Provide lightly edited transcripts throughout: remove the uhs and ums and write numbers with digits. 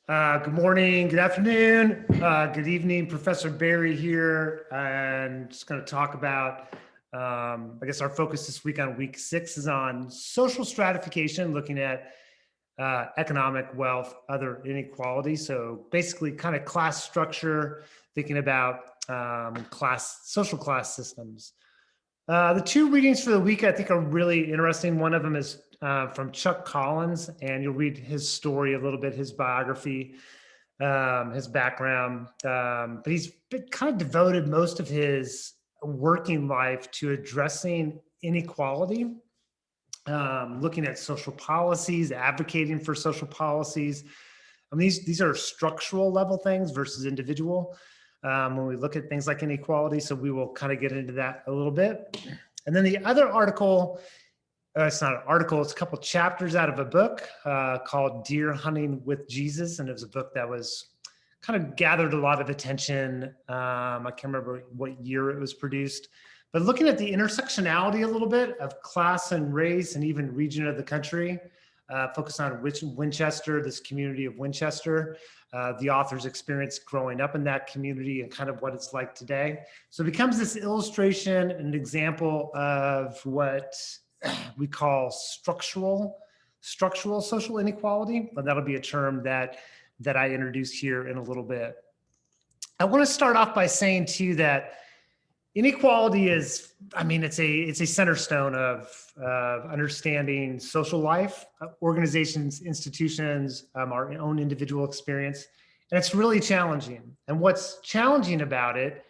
Good morning, good afternoon, good evening. Professor Barry here, and just going to talk about, I guess our focus this week on week 6 is on social stratification, looking at economic wealth, other inequality. So basically kind of class structure, thinking about social class systems. The two readings for the week I think are really interesting. One of them is from Chuck Collins, and you'll read his story a little bit, his biography, his background. But he's kind of devoted most of his working life to addressing inequality, looking at social policies, advocating for social policies. I mean, these are structural level things versus individual. When we look at things like inequality. So we will kind of get into that a little bit. And then the other article, it's not an article, it's a couple chapters out of a book called Deer Hunting with Jesus. And it was a book that was kind of gathered a lot of attention. I can't remember what year it was produced, but looking at the intersectionality a little bit of class and race and even region of the country, focus on Winchester, this community of Winchester, the author's experience growing up in that community and kind of what it's like today. So it becomes this illustration, an example of what we call structural social inequality, but that'll be a term that I introduce here in a little bit. I want to start off by saying too that inequality is, I mean, it's a center stone of understanding social life, organizations, institutions, our own individual experience, and it's really challenging. And what's challenging about it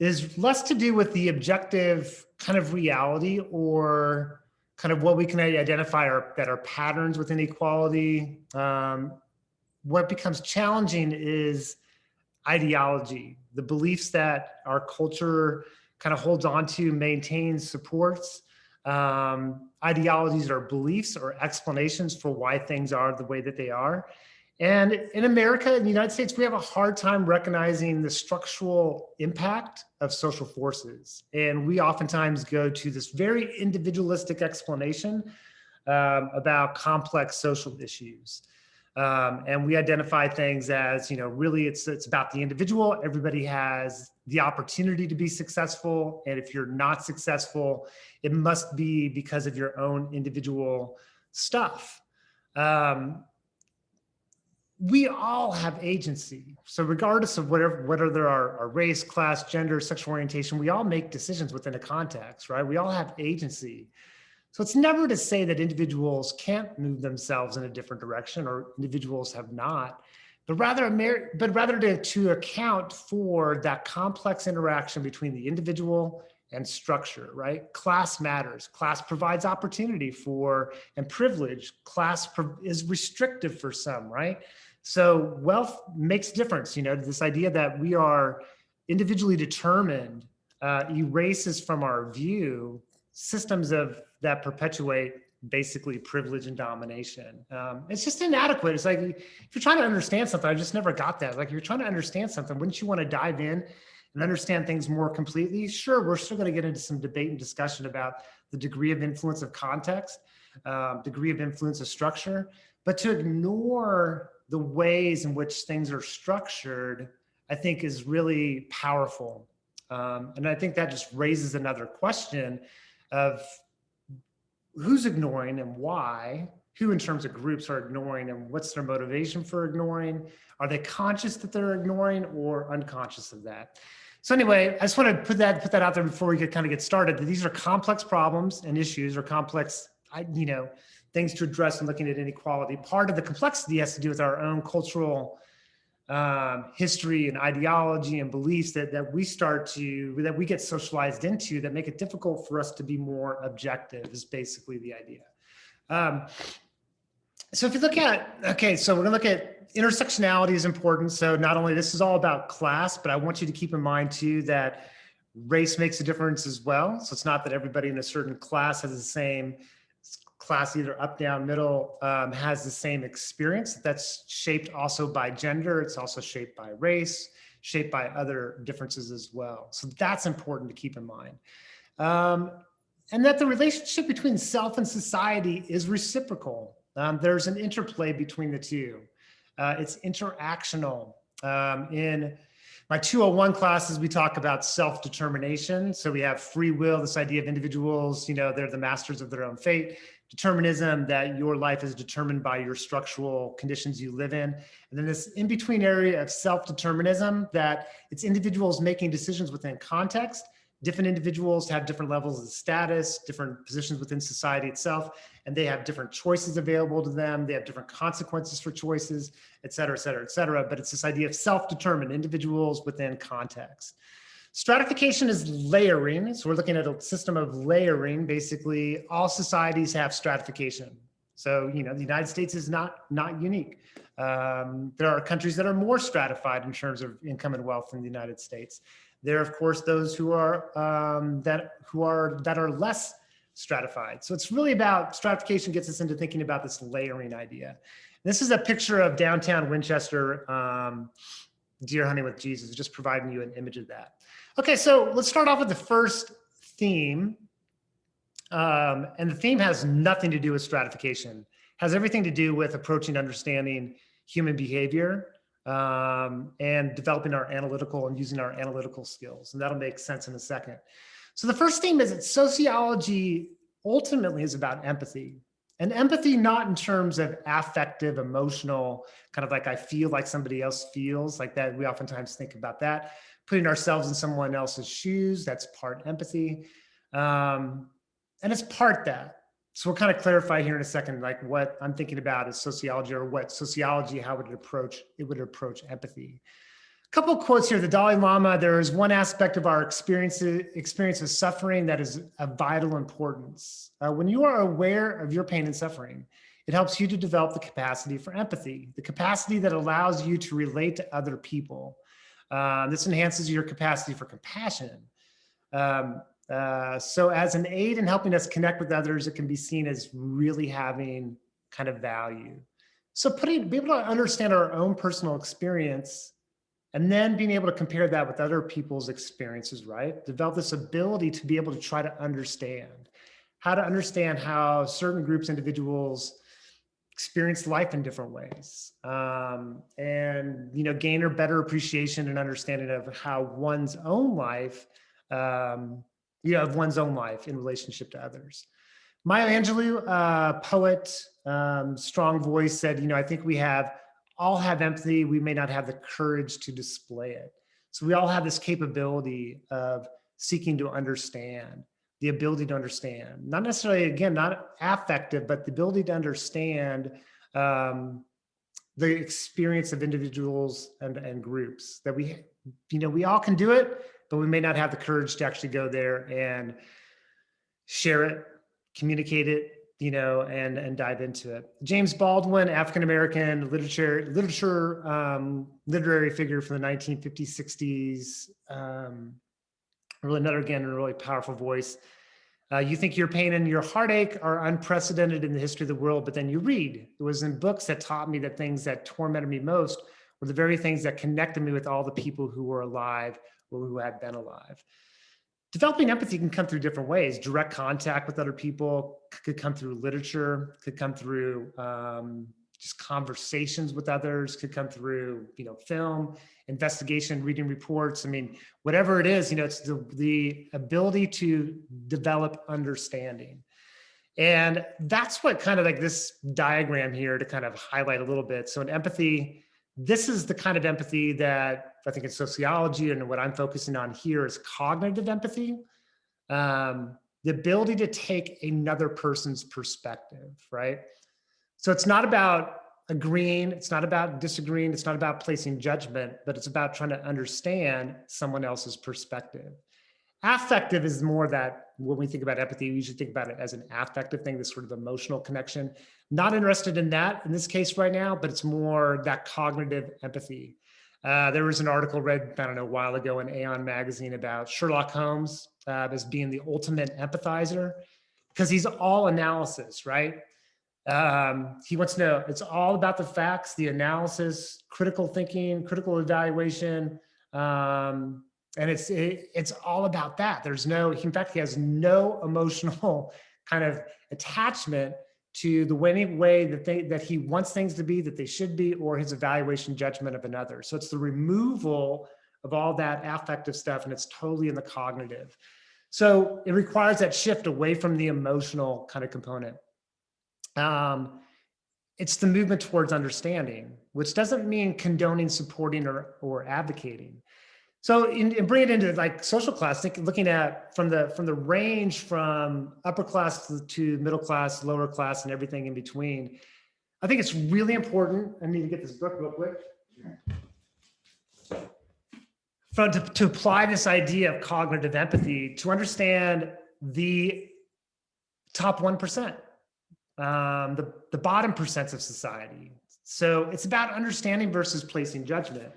is less to do with the objective kind of reality or kind of what we can identify that are patterns with inequality. What becomes challenging is ideology, the beliefs that our culture kind of holds on to, maintains, supports. Ideologies are beliefs or explanations for why things are the way that they are. And in America, in the United States, we have a hard time recognizing the structural impact of social forces. And we oftentimes go to this very individualistic explanation about complex social issues. And we identify things as, really it's about the individual. Everybody has the opportunity to be successful. And if you're not successful, it must be because of your own individual stuff. We all have agency. So regardless of whether there are our race, class, gender, sexual orientation, we all make decisions within a context, right? We all have agency. So it's never to say that individuals can't move themselves in a different direction or individuals have not, but rather to account for that complex interaction between the individual and structure, right? Class matters. Class provides opportunity for and privilege. Class is restrictive for some, right? So wealth makes difference. This idea that we are individually determined erases from our view systems that perpetuate basically privilege and domination. It's just inadequate. It's like, if you're trying to understand something, I just never got that. Like, if you're trying to understand something, wouldn't you want to dive in and understand things more completely? Sure, we're still going to get into some debate and discussion about the degree of influence of context, degree of influence of structure, but to ignore the ways in which things are structured, I think is really powerful. And I think that just raises another question of who's ignoring and why, who in terms of groups are ignoring and what's their motivation for ignoring? Are they conscious that they're ignoring or unconscious of that? So anyway, I just want to put that out there before we get started. These are complex problems and issues or complex, things to address in looking at inequality. Part of the complexity has to do with our own cultural history and ideology and beliefs that we get socialized into that make it difficult for us to be more objective is basically the idea. So if you look at, so we're gonna look at intersectionality is important. So not only this is all about class, but I want you to keep in mind too that race makes a difference as well. So it's not that everybody in a certain class has the same class, either up, down, middle, has the same experience. That's shaped also by gender. It's also shaped by race, shaped by other differences as well. So that's important to keep in mind. And that the relationship between self and society is reciprocal. There's an interplay between the two. It's interactional. In my 201 classes, we talk about self-determination. So we have free will, this idea of individuals, they're the masters of their own fate. Determinism, that your life is determined by your structural conditions you live in. And then this in-between area of self-determinism, that it's individuals making decisions within context. Different individuals have different levels of status, different positions within society itself, and they have different choices available to them. They have different consequences for choices, et cetera, et cetera, et cetera. But it's this idea of self-determined individuals within context. Stratification is layering. So we're looking at a system of layering. Basically, all societies have stratification. So, the United States is not unique. There are countries that are more stratified in terms of income and wealth than the United States. There are, of course, those who are that are less stratified. So it's really about, stratification gets us into thinking about this layering idea. This is a picture of downtown Winchester, deer hunting with Jesus, just providing you an image of that. Okay, so let's start off with the first theme. And the theme has nothing to do with stratification. It has everything to do with approaching, understanding human behavior, and developing our analytical and using our analytical skills. And that'll make sense in a second. So the first theme is that sociology ultimately is about empathy. And empathy, not in terms of affective, emotional, kind of like I feel like somebody else feels, like that. We oftentimes think about that. Putting ourselves in someone else's shoes, that's part empathy. And it's part that. So we'll kind of clarify here in a second, like what I'm thinking about is sociology, or what sociology, how it would approach empathy. A couple of quotes here. The Dalai Lama, there is one aspect of our experience of suffering that is of vital importance. When you are aware of your pain and suffering, it helps you to develop the capacity for empathy, the capacity that allows you to relate to other people. This enhances your capacity for compassion. So as an aid in helping us connect with others, it can be seen as really having kind of value. So be able to understand our own personal experience, and then being able to compare that with other people's experiences, right? Develop this ability to be able to try to understand how certain groups, individuals experience life in different ways, and gain a better appreciation and understanding of how one's own life, of one's own life in relationship to others. Maya Angelou, poet, strong voice, said, I think we all have empathy. We may not have the courage to display it. So we all have this capability of seeking to understand, the ability to understand, not necessarily, again, not affective, but the ability to understand the experience of individuals and groups, that we all can do it, but we may not have the courage to actually go there and share it, communicate it, and dive into it. James Baldwin, African-American literary figure from the 1950s, 60s, a really powerful voice. You think your pain and your heartache are unprecedented in the history of the world, but then you read. It was in books that taught me that things that tormented me most were the very things that connected me with all the people who were alive or who had been alive. Developing empathy can come through different ways. Direct contact with other people could come through literature, could come through just conversations with others, could come through, film, investigation, reading reports. I mean, whatever it is, it's the ability to develop understanding. And that's what kind of like this diagram here to kind of highlight a little bit. So in empathy, this is the kind of empathy that I think in sociology, and what I'm focusing on here is cognitive empathy. The ability to take another person's perspective, right? So it's not about agreeing, it's not about disagreeing, it's not about placing judgment, but it's about trying to understand someone else's perspective. Affective is more that when we think about empathy, we usually think about it as an affective thing, this sort of emotional connection. Not interested in that in this case right now, but it's more that cognitive empathy. There was an article read, I don't know, a while ago in Aeon magazine about Sherlock Holmes as being the ultimate empathizer, because he's all analysis, right? He wants to know, it's all about the facts, the analysis, critical thinking, critical evaluation, and it's all about that. In fact, he has no emotional kind of attachment to the way that he wants things to be, that they should be, or his evaluation judgment of another. So it's the removal of all that affective stuff, and it's totally in the cognitive. So it requires that shift away from the emotional kind of component. It's the movement towards understanding, which doesn't mean condoning, supporting, or advocating. So in bring it into like social class, looking at from the range from upper class to middle class, lower class, and everything in between. I think it's really important. I need to get this book real quick. To apply this idea of cognitive empathy, to understand the top 1%, the bottom percents of society. So it's about understanding versus placing judgment.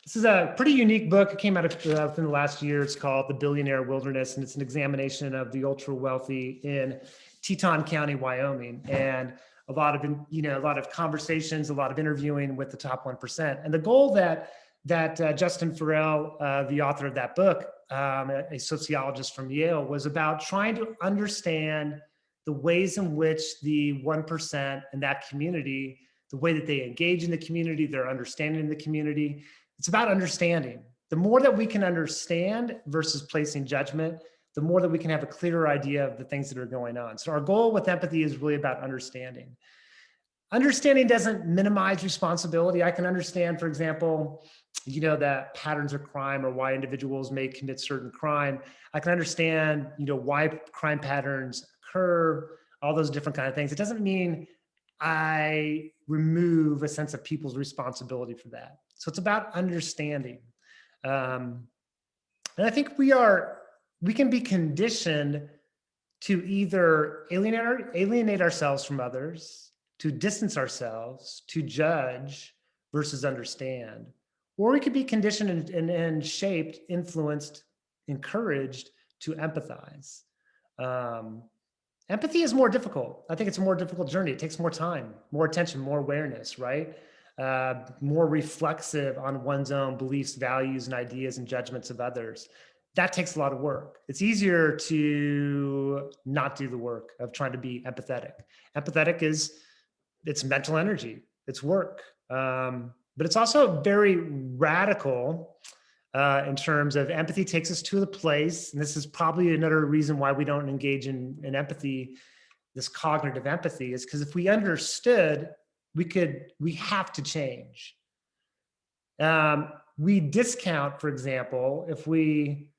This is a pretty unique book. It came out within the last year. It's called The Billionaire Wilderness, and it's an examination of the ultra wealthy in Teton County, Wyoming, and a lot of conversations, a lot of interviewing with the top 1%. And the goal that Justin Farrell, the author of that book, a sociologist from Yale, was about trying to understand the ways in which the 1% in that community, the way that they engage in the community, their understanding in the community. It's about understanding. The more that we can understand versus placing judgment, the more that we can have a clearer idea of the things that are going on. So our goal with empathy is really about understanding. Understanding doesn't minimize responsibility. I can understand, for example, that patterns of crime or why individuals may commit certain crime. I can understand, why crime patterns occur, all those different kind of things. It doesn't mean I remove a sense of people's responsibility for that. So it's about understanding. And I think we can be conditioned to either alienate ourselves from others, to distance ourselves, to judge versus understand. Or we could be conditioned and shaped, influenced, encouraged to empathize. Empathy is more difficult. I think it's a more difficult journey. It takes more time, more attention, more awareness, right? More reflexive on one's own beliefs, values, and ideas and judgments of others. That takes a lot of work. It's easier to not do the work of trying to be empathetic. Empathetic it's mental energy, it's work. But it's also very radical in terms of empathy takes us to the place, and this is probably another reason why we don't engage in empathy, this cognitive empathy, is because if we understood, we have to change. We discount, for example, if we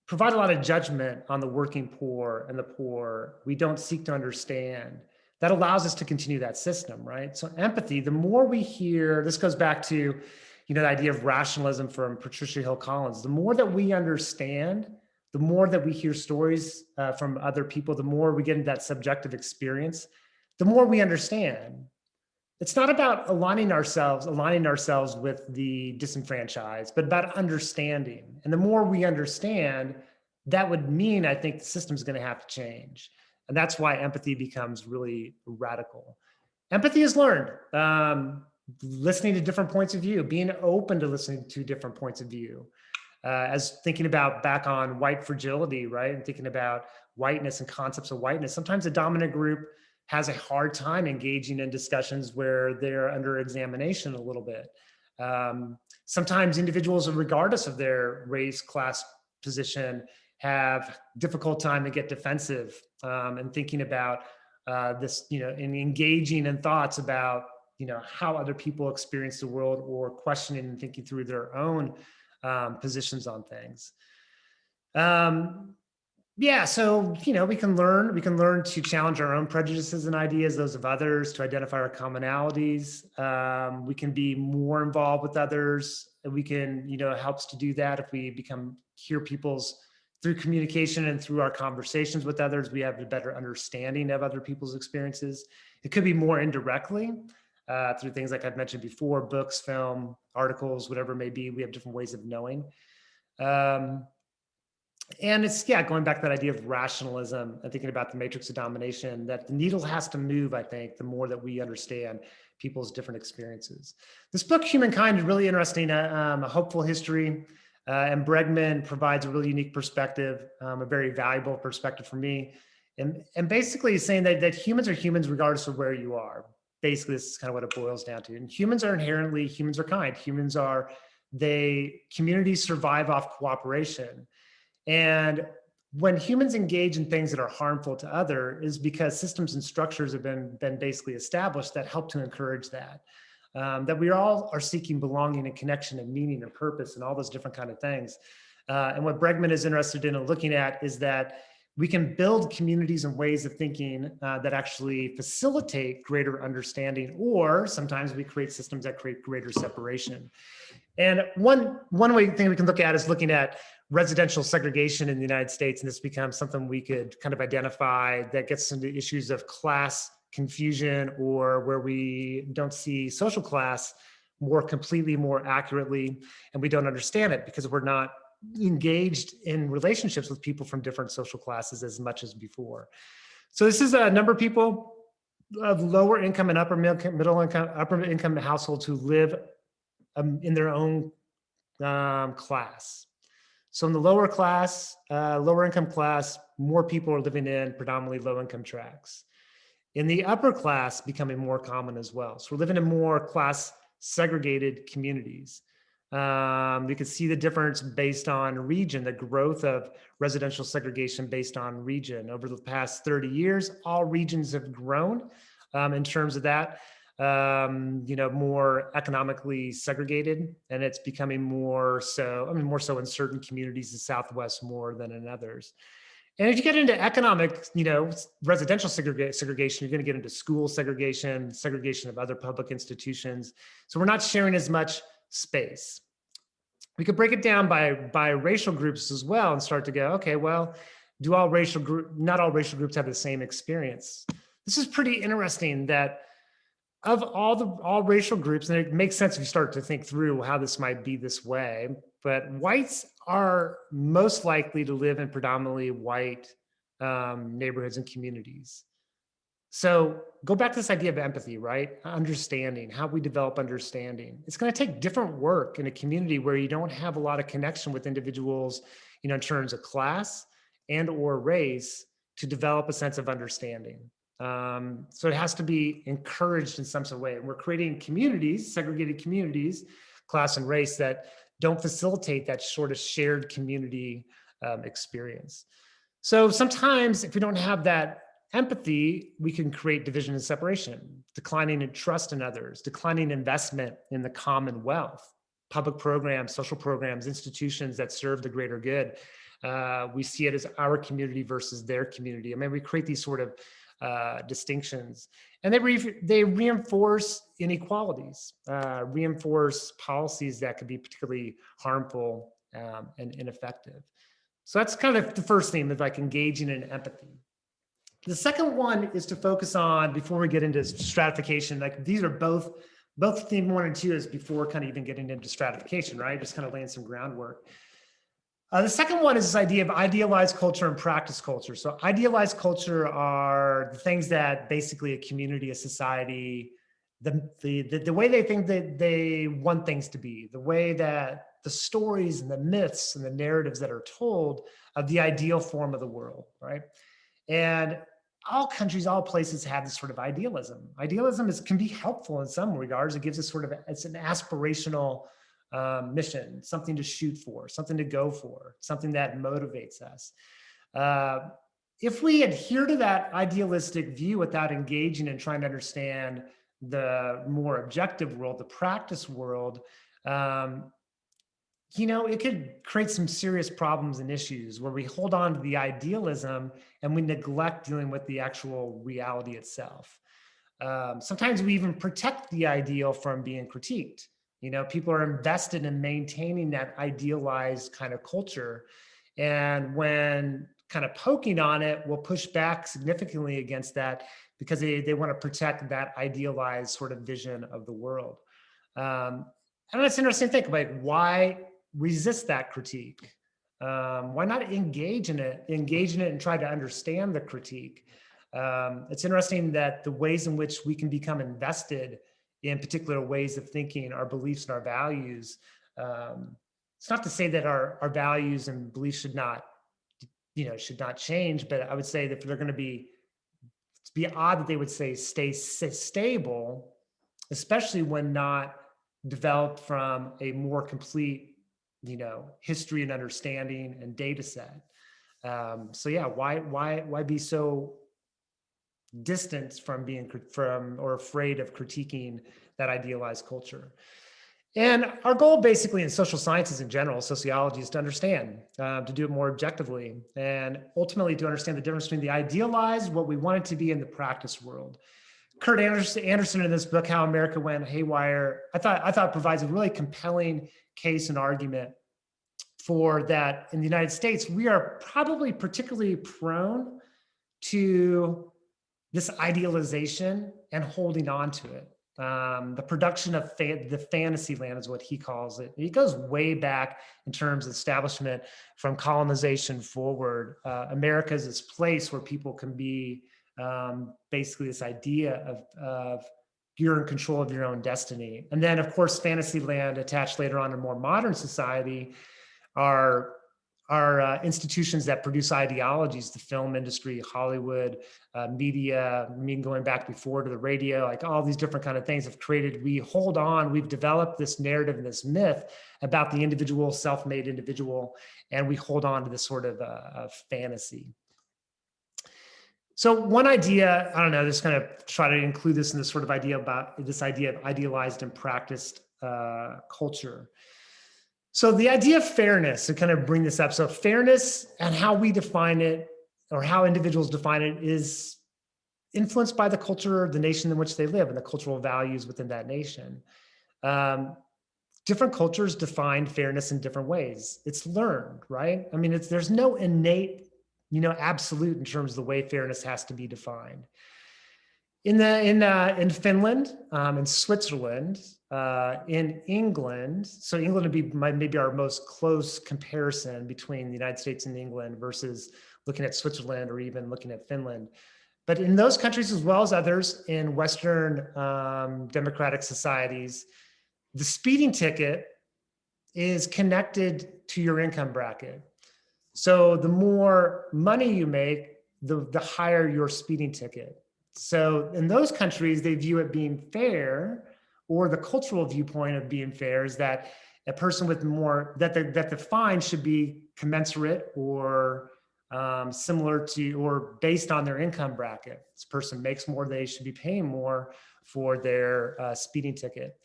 provide a lot of judgment on the working poor and the poor, we don't seek to understand. That allows us to continue that system, right? So empathy, the more we hear, this goes back to, the idea of rationalism from Patricia Hill Collins. The more that we understand, the more that we hear stories from other people, the more we get into that subjective experience, the more we understand. It's not about aligning ourselves with the disenfranchised, but about understanding. And the more we understand, that would mean, I think, the system's going to have to change. And that's why empathy becomes really radical. Empathy is learned. Listening to different points of view, being open to listening to different points of view. As thinking about back on white fragility, right? And thinking about whiteness and concepts of whiteness. Sometimes a dominant group has a hard time engaging in discussions where they're under examination a little bit. Sometimes individuals, regardless of their race, class, position, have difficult time to get defensive and thinking about this, and engaging in thoughts about, how other people experience the world, or questioning and thinking through their own positions on things. So, we can learn to challenge our own prejudices and ideas, those of others, to identify our commonalities. We can be more involved with others, and we can, helps to do that if we hear people's, through communication and through our conversations with others, we have a better understanding of other people's experiences. It could be more indirectly through things like I've mentioned before, books, film, articles, whatever it may be. We have different ways of knowing. And it's, going back to that idea of rationalism and thinking about the matrix of domination, that the needle has to move, I think, the more that we understand people's different experiences. This book, Humankind, is really interesting, a hopeful history. And Bregman provides a really unique perspective, a very valuable perspective for me. And basically saying that humans are humans regardless of where you are. Basically, this is kind of what it boils down to. And humans are kind. Communities survive off cooperation. And when humans engage in things that are harmful to others is because systems and structures have been basically established that help to encourage that. That we all are seeking belonging and connection and meaning and purpose and all those different kind of things. And what Bregman is interested in looking at is that we can build communities and ways of thinking that actually facilitate greater understanding, or sometimes we create systems that create greater separation. And one thing we can look at is looking at residential segregation in the United States, and this becomes something we could kind of identify that gets into issues of class confusion, or where we don't see social class more completely, more accurately, and we don't understand it because we're not engaged in relationships with people from different social classes as much as before. So this is a number of people of lower income and upper income households who live in their own class. So in the lower income class, more people are living in predominantly low income tracts. In the upper class, becoming more common as well. So we're living in more class segregated communities. We can see the difference based on region, the growth of residential segregation based on region. Over the past 30 years, all regions have grown in terms of that, more economically segregated, and it's becoming more so in certain communities, the Southwest more than in others. And if you get into economic, residential segregation, you're going to get into school segregation of other public institutions. So we're not sharing as much space. We could break it down by racial groups as well and start to go, okay, well, not all racial groups have the same experience. This is pretty interesting that of all racial groups, and it makes sense if you start to think through how this might be this way, but whites are most likely to live in predominantly white neighborhoods and communities. So go back to this idea of empathy, right? Understanding, how we develop understanding. It's going to take different work in a community where you don't have a lot of connection with individuals, in terms of class and or race, to develop a sense of understanding. So it has to be encouraged in some sort of way. And we're creating communities, segregated communities, class and race, that don't facilitate that sort of shared community experience. So sometimes if we don't have that empathy, we can create division and separation, declining in trust in others, declining investment in the commonwealth, public programs, social programs, institutions that serve the greater good. We see it as our community versus their community. We create these sort of distinctions, and they reinforce inequalities, reinforce policies that could be particularly harmful and ineffective. So that's kind of the first theme, of like engaging in empathy. The second one is to focus on, before we get into stratification, like these are both theme 1 and 2 is before kind of even getting into stratification, right? Just kind of laying some groundwork. The second one is this idea of idealized culture and practice culture. So idealized culture are the things that basically a community, a society, the way they think that they want things to be, the way that the stories and the myths and the narratives that are told of the ideal form of the world, right? And all countries, all places have this sort of idealism. Idealism can be helpful in some regards. It gives us it's an aspirational mission, something to shoot for, something to go for, something that motivates us. If we adhere to that idealistic view without engaging and trying to understand the more objective world, the practice world, it could create some serious problems and issues where we hold on to the idealism and we neglect dealing with the actual reality itself. Sometimes we even protect the ideal from being critiqued. People are invested in maintaining that idealized kind of culture. And when kind of poking on it, will push back significantly against that because they want to protect that idealized sort of vision of the world. And it's interesting to think, like, why resist that critique? Why not engage in it and try to understand the critique? It's interesting that the ways in which we can become invested in particular ways of thinking, our beliefs and our values. It's not to say that our values and beliefs should not should not change. But I would say that if they're going to be, it'd be odd that they would say stay stable, especially when not developed from a more complete, history and understanding and data set. So yeah, why be so distant from or afraid of critiquing that idealized culture? And our goal basically in social sciences in general, sociology, is to understand, to do it more objectively, and ultimately to understand the difference between the idealized, what we want it to be, in the practice world. Kurt Anderson in this book, How America Went Haywire, I thought provides a really compelling case and argument for that. In the United States, we are probably particularly prone to this idealization and holding on to it. The production of the Fantasyland is what he calls it. It goes way back in terms of establishment from colonization forward. America is this place where people can be basically this idea of you're in control of your own destiny. And then, of course, Fantasyland attached later on in more modern society are institutions that produce ideologies, the film industry, Hollywood, media, going back before to the radio, like all these different kind of things have created, we've developed this narrative and this myth about the individual, self-made individual, and we hold on to this sort of fantasy. So one idea, I don't know, just kind of try to include this in this sort of idea about this idea of idealized and practiced culture. So the idea of fairness, to kind of bring this up. So fairness and how we define it, or how individuals define it, is influenced by the culture, the nation in which they live, and the cultural values within that nation. Different cultures define fairness in different ways. It's learned, right? I mean, there's no innate, absolute in terms of the way fairness has to be defined. In Finland, in Switzerland, in England, so England would be maybe our most close comparison between the United States and England versus looking at Switzerland or even looking at Finland. But in those countries, as well as others in Western democratic societies, the speeding ticket is connected to your income bracket. So the more money you make, the higher your speeding ticket. So in those countries, they view it being fair, or the cultural viewpoint of being fair is that a person with more, that the fine should be commensurate or similar to, or based on their income bracket. This person makes more, they should be paying more for their speeding ticket.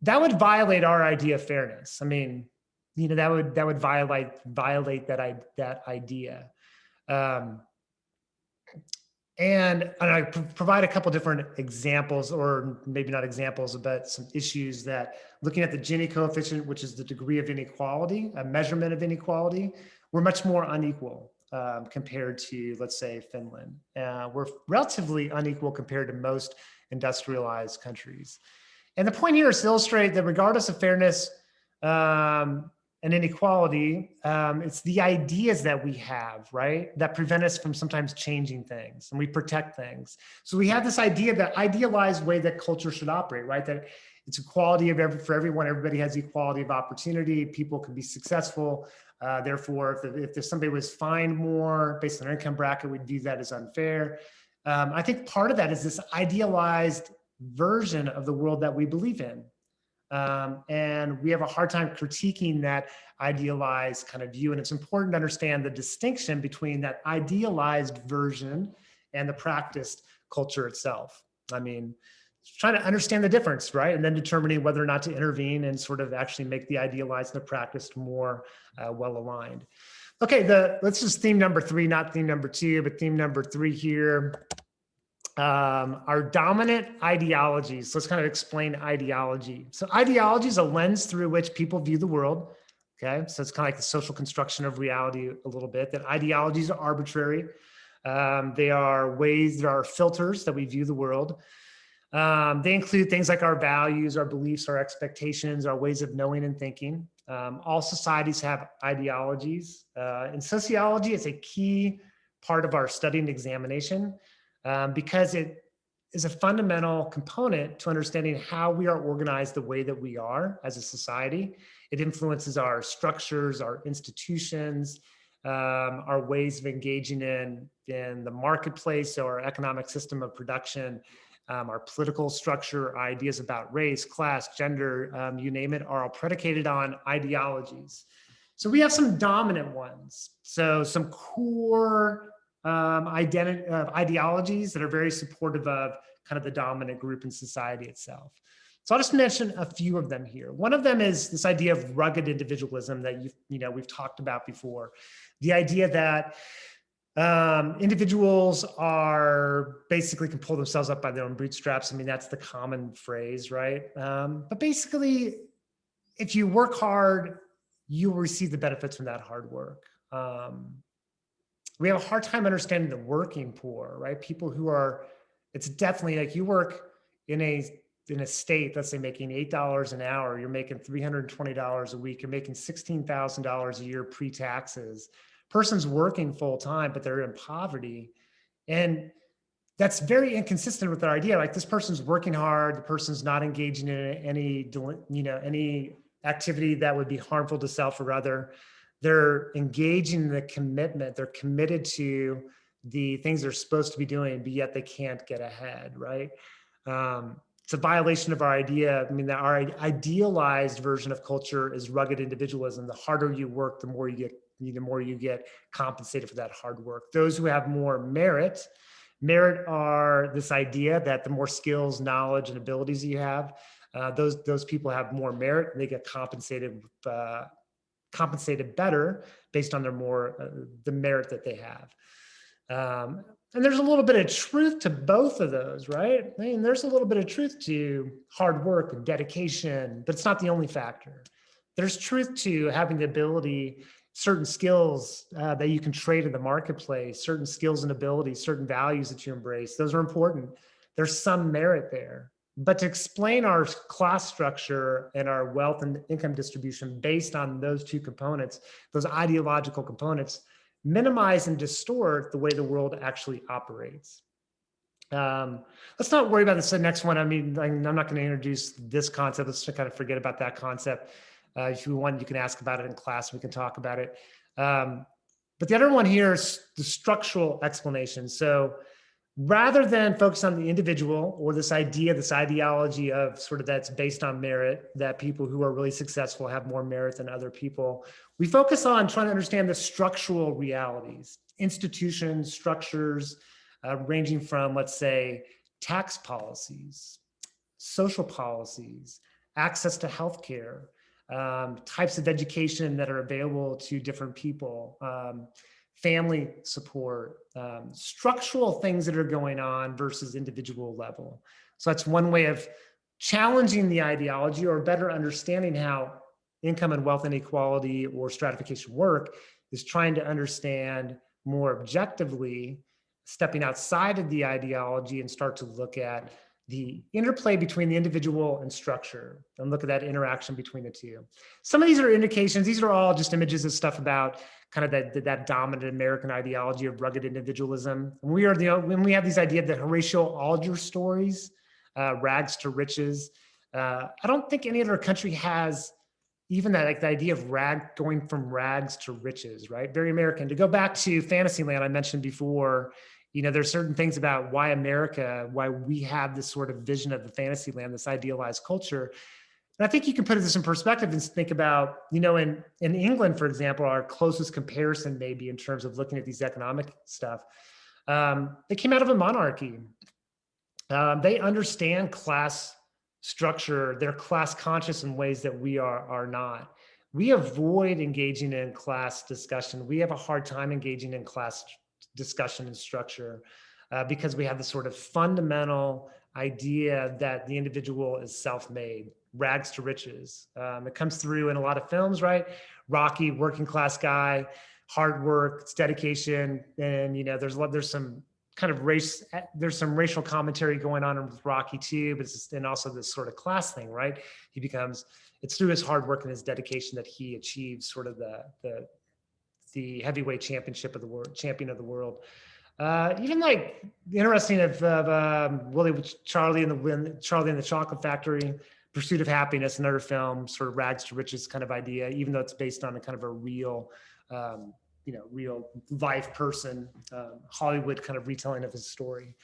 That would violate our idea of fairness. I mean, that would violate that idea. And I provide a couple different examples, or maybe not examples, but some issues that, looking at the Gini coefficient, which is the degree of inequality, a measurement of inequality, we're much more unequal compared to, let's say, Finland. We're relatively unequal compared to most industrialized countries. And the point here is to illustrate that regardless of fairness and inequality, it's the ideas that we have, right, that prevent us from sometimes changing things, and we protect things. So we have this idea, that idealized way that culture should operate, right, that it's equality for everyone, everybody has equality of opportunity, people can be successful. Therefore, if somebody was fined more based on their income bracket, we'd view that as unfair. I think part of that is this idealized version of the world that we believe in. And we have a hard time critiquing that idealized kind of view. And it's important to understand the distinction between that idealized version and the practiced culture itself. I mean, trying to understand the difference, right? And then determining whether or not to intervene and sort of actually make the idealized and the practiced more well aligned. Okay, let's just theme number 3, not theme number 2, but theme number 3 here. Our dominant ideologies. So let's kind of explain ideology. So ideology is a lens through which people view the world. Okay, so it's kind of like the social construction of reality a little bit, that ideologies are arbitrary. They are filters that we view the world. They include things like our values, our beliefs, our expectations, our ways of knowing and thinking. All societies have ideologies. In sociology, it's a key part of our study and examination. Because it is a fundamental component to understanding how we are organized the way that we are as a society. It influences our structures, our institutions, our ways of engaging in the marketplace or economic system of production, our political structure, ideas about race, class, gender, you name it, are all predicated on ideologies. So we have some dominant ones. So some core ideologies that are very supportive of kind of the dominant group in society itself. So I'll just mention a few of them here. One of them is this idea of rugged individualism that we've talked about before. The idea that individuals are basically can pull themselves up by their own bootstraps. I mean, that's the common phrase, right? But basically, if you work hard, you will receive the benefits from that hard work. We have a hard time understanding the working poor, right? People who are, it's definitely like you work in a state, let's say making $8 an hour, you're making $320 a week, you're making $16,000 a year pre-taxes. Person's working full time, but they're in poverty. And that's very inconsistent with our idea. Like this person's working hard, the person's not engaging in any activity that would be harmful to self or other. They're engaging in the commitment. They're committed to the things they're supposed to be doing, but yet they can't get ahead, right? It's a violation of our idea. I mean, our idealized version of culture is rugged individualism. The harder you work, the more you get compensated for that hard work. Those who have more merit are this idea that the more skills, knowledge, and abilities you have, those people have more merit and they get compensated better based on the merit that they have. And there's a little bit of truth to both of those, right? I mean, there's a little bit of truth to hard work and dedication, but it's not the only factor. There's truth to having the ability, certain skills that you can trade in the marketplace, certain skills and abilities, certain values that you embrace. Those are important. There's some merit there. But to explain our class structure and our wealth and income distribution based on those two components, those ideological components, minimize and distort the way the world actually operates. Let's not worry about this next one. I mean, I'm not going to introduce this concept. Let's kind of forget about that concept. If you want, you can ask about it in class. We can talk about it. But the other one here is the structural explanation. So rather than focus on the individual or this ideology of sort of that's based on merit, that people who are really successful have more merit than other people, we focus on trying to understand the structural realities, institutions, structures, ranging from, let's say, tax policies, social policies, access to healthcare, types of education that are available to different people, family support, structural things that are going on versus individual level. So that's one way of challenging the ideology or better understanding how income and wealth inequality or stratification work, is trying to understand more objectively, stepping outside of the ideology and start to look at the interplay between the individual and structure and look at that interaction between the two. Some of these are indications. These are all just images of stuff about kind of that dominant American ideology of rugged individualism. And when we have these ideas that Horatio Alger stories, rags to riches, I don't think any other country has even that, like the idea of going from rags to riches, right? Very American. To go back to Fantasyland, I mentioned before, there's certain things about why we have this sort of vision of the Fantasyland, this idealized culture. And I think you can put this in perspective and think about, in England, for example, our closest comparison maybe in terms of looking at these economic stuff. They came out of a monarchy. They understand class structure, they're class conscious in ways that we are not. We avoid engaging in class discussion. We have a hard time engaging in class discussion and structure because we have this sort of fundamental idea that the individual is self-made, rags to riches. It comes through in a lot of films, right? Rocky, working class guy, hard work, it's dedication, and there's some kind of there's some racial commentary going on with Rocky too, but and also this sort of class thing, right? It's through his hard work and his dedication that he achieves sort of the heavyweight champion of the world. Even like interesting of Charlie and the Chocolate Factory, Pursuit of Happiness, another film, sort of rags to riches kind of idea, even though it's based on a kind of a real real life person, Hollywood kind of retelling of his story.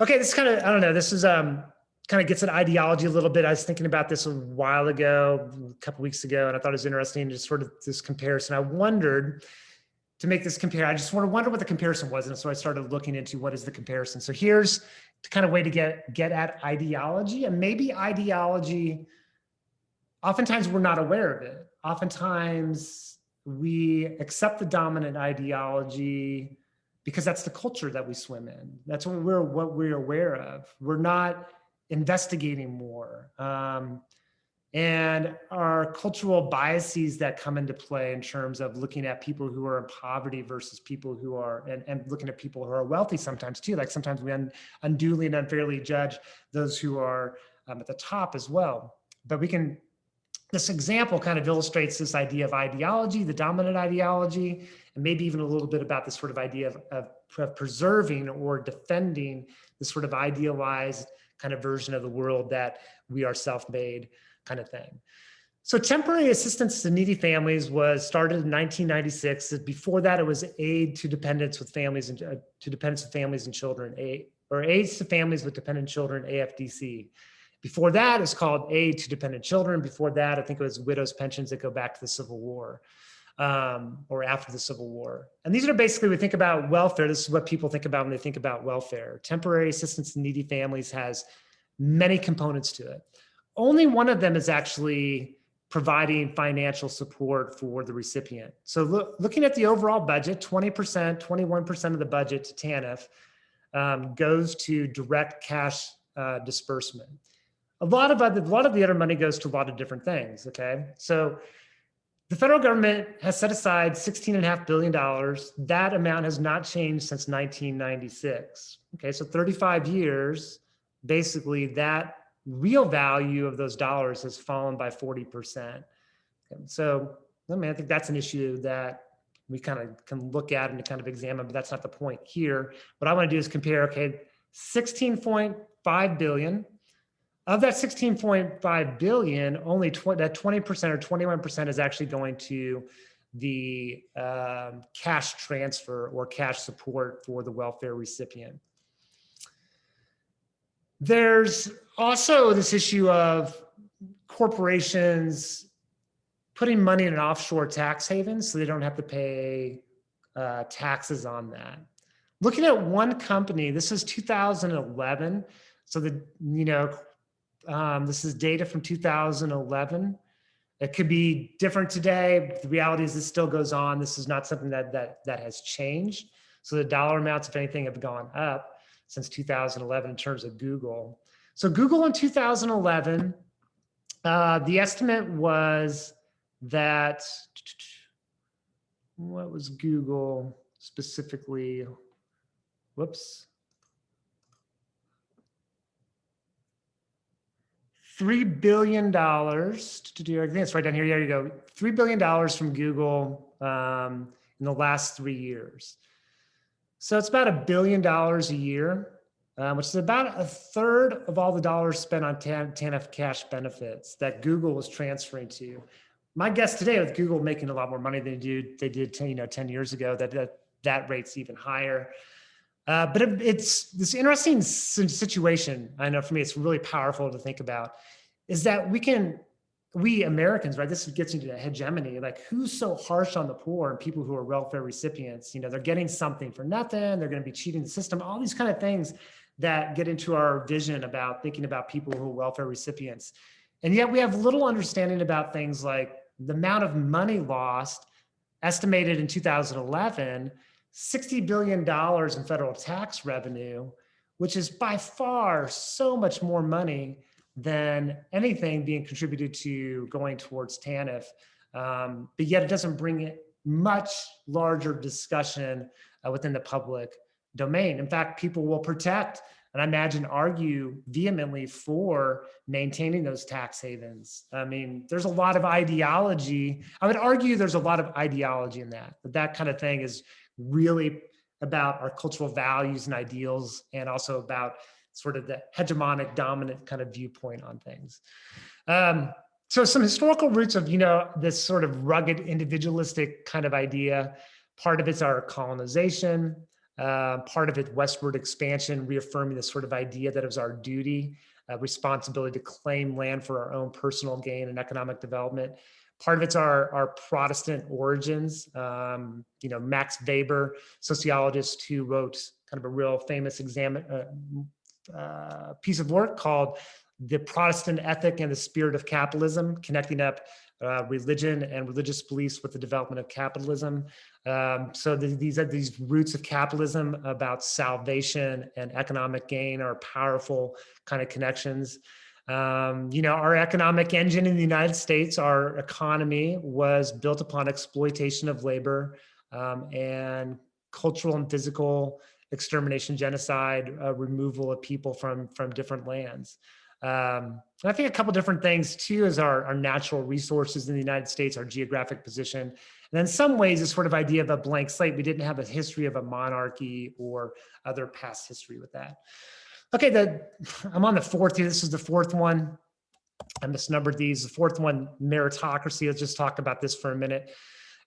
Okay, this kind of, I don't know, this is kind of gets at ideology a little bit. I was thinking about this a while ago, a couple weeks ago, and I thought it was interesting, just sort of this comparison. I wondered, to make this compare, I just wonder what the comparison was. And so I started looking into what is the comparison. So here's the kind of way to get at ideology, and maybe ideology, oftentimes we're not aware of it. Oftentimes we accept the dominant ideology because that's the culture that we swim in. That's what we're aware of. We're not investigating more. And our cultural biases that come into play in terms of looking at people who are in poverty versus people who are, and looking at people who are wealthy sometimes too. Like sometimes we unduly and unfairly judge those who are at the top as well. But this example kind of illustrates this idea of ideology, the dominant ideology, and maybe even a little bit about this sort of idea of preserving or defending this sort of idealized kind of version of the world that we are self-made kind of thing. So temporary assistance to needy families was started in 1996. Before that, it was aid to dependents with families and children, or aids to families with dependent children, AFDC. Before that, it's called aid to dependent children. Before that, I think it was widows' pensions that go back to the Civil War, or after the Civil War. And these are basically, we think about welfare. This is what people think about when they think about welfare. Temporary assistance to needy families has many components to it. Only one of them is actually providing financial support for the recipient. So looking at the overall budget, 20%, 21% of the budget to TANF goes to direct cash disbursement. A lot of the other money goes to a lot of different things, okay? So the federal government has set aside $16.5 billion. That amount has not changed since 1996. Okay, so 35 years, basically that real value of those dollars has fallen by 40%. Okay, so I think that's an issue that we kind of can look at and kind of examine, but that's not the point here. What I want to do is compare, okay, 16.5 billion. Of that 16.5 billion, only that 20% or 21% is actually going to the cash transfer or cash support for the welfare recipient. There's also this issue of corporations putting money in an offshore tax haven so they don't have to pay taxes on that. Looking at one company, this is 2011. So this is data from 2011. It could be different today. The reality is this still goes on. This is not something that has changed. So the dollar amounts, if anything, have gone up since 2011 in terms of Google. So Google in 2011, the estimate was that, what was Google specifically? Whoops. $3 billion, I think it's right down here, there you go. $3 billion from Google in the last 3 years. So it's about $1 billion a year, which is about a third of all the dollars spent on TANF cash benefits that Google was transferring to. My guess today, with Google making a lot more money than they did 10 years ago, that rate's even higher. But it's this interesting situation. I know for me, it's really powerful to think about, is that we Americans, right? This gets into the hegemony, like who's so harsh on the poor and people who are welfare recipients, they're getting something for nothing. They're going to be cheating the system, all these kind of things that get into our vision about thinking about people who are welfare recipients. And yet we have little understanding about things like the amount of money lost, estimated in 2011, $60 billion in federal tax revenue, which is by far so much more money than anything being contributed to going towards TANF. But yet it doesn't bring it much larger discussion within the public domain. In fact, people will protect and I imagine argue vehemently for maintaining those tax havens. I mean, there's a lot of ideology. I would argue there's a lot of ideology in that kind of thing is really about our cultural values and ideals, and also about sort of the hegemonic dominant kind of viewpoint on things. So some historical roots of, this sort of rugged individualistic kind of idea Part of it's our colonization. Part of it, westward expansion, reaffirming this sort of idea that it was our duty, responsibility to claim land for our own personal gain and economic development. Part of it's our Protestant origins. Max Weber, sociologist who wrote kind of a real famous piece of work called The Protestant Ethic and the Spirit of Capitalism, connecting up religion and religious beliefs with the development of capitalism. So these are these roots of capitalism about salvation and economic gain are powerful kind of connections. Our economic engine in the United States, our economy was built upon exploitation of labor and cultural and physical extermination, genocide, removal of people from different lands. I think a couple different things too is our natural resources in the United States, our geographic position. And then in some ways, this sort of idea of a blank slate, we didn't have a history of a monarchy or other past history with that. Okay, I'm on the fourth here. This is the fourth one. I misnumbered these. The fourth one, meritocracy. Let's just talk about this for a minute.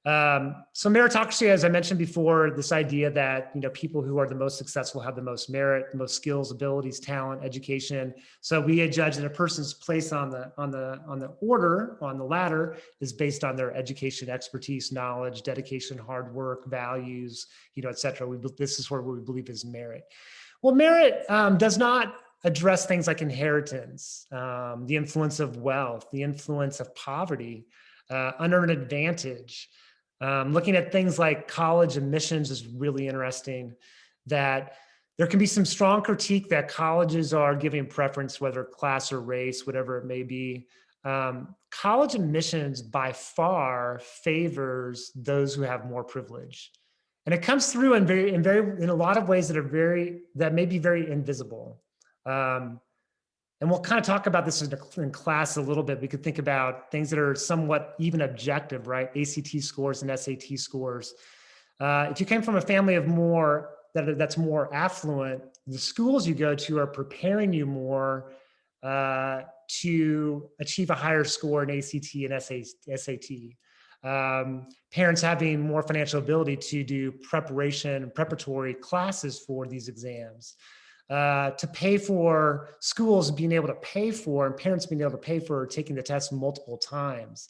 So meritocracy, as I mentioned before, this idea that people who are the most successful have the most merit, the most skills, abilities, talent, education. So we judge that a person's place on the ladder is based on their education, expertise, knowledge, dedication, hard work, values, et cetera. This is what we believe is merit. Well, merit does not address things like inheritance, the influence of wealth, the influence of poverty, unearned advantage. Looking at things like college admissions is really interesting, that there can be some strong critique that colleges are giving preference, whether class or race, whatever it may be. College admissions by far favors those who have more privilege. And it comes through in a lot of ways that may be very invisible. And we'll kind of talk about this in class a little bit. We could think about things that are somewhat even objective, right? ACT scores and SAT scores. If you came from a family of that's more affluent, the schools you go to are preparing you more to achieve a higher score in ACT and SAT. Parents having more financial ability to do preparatory classes for these exams. To pay for schools being able to pay for and parents being able to pay for taking the test multiple times.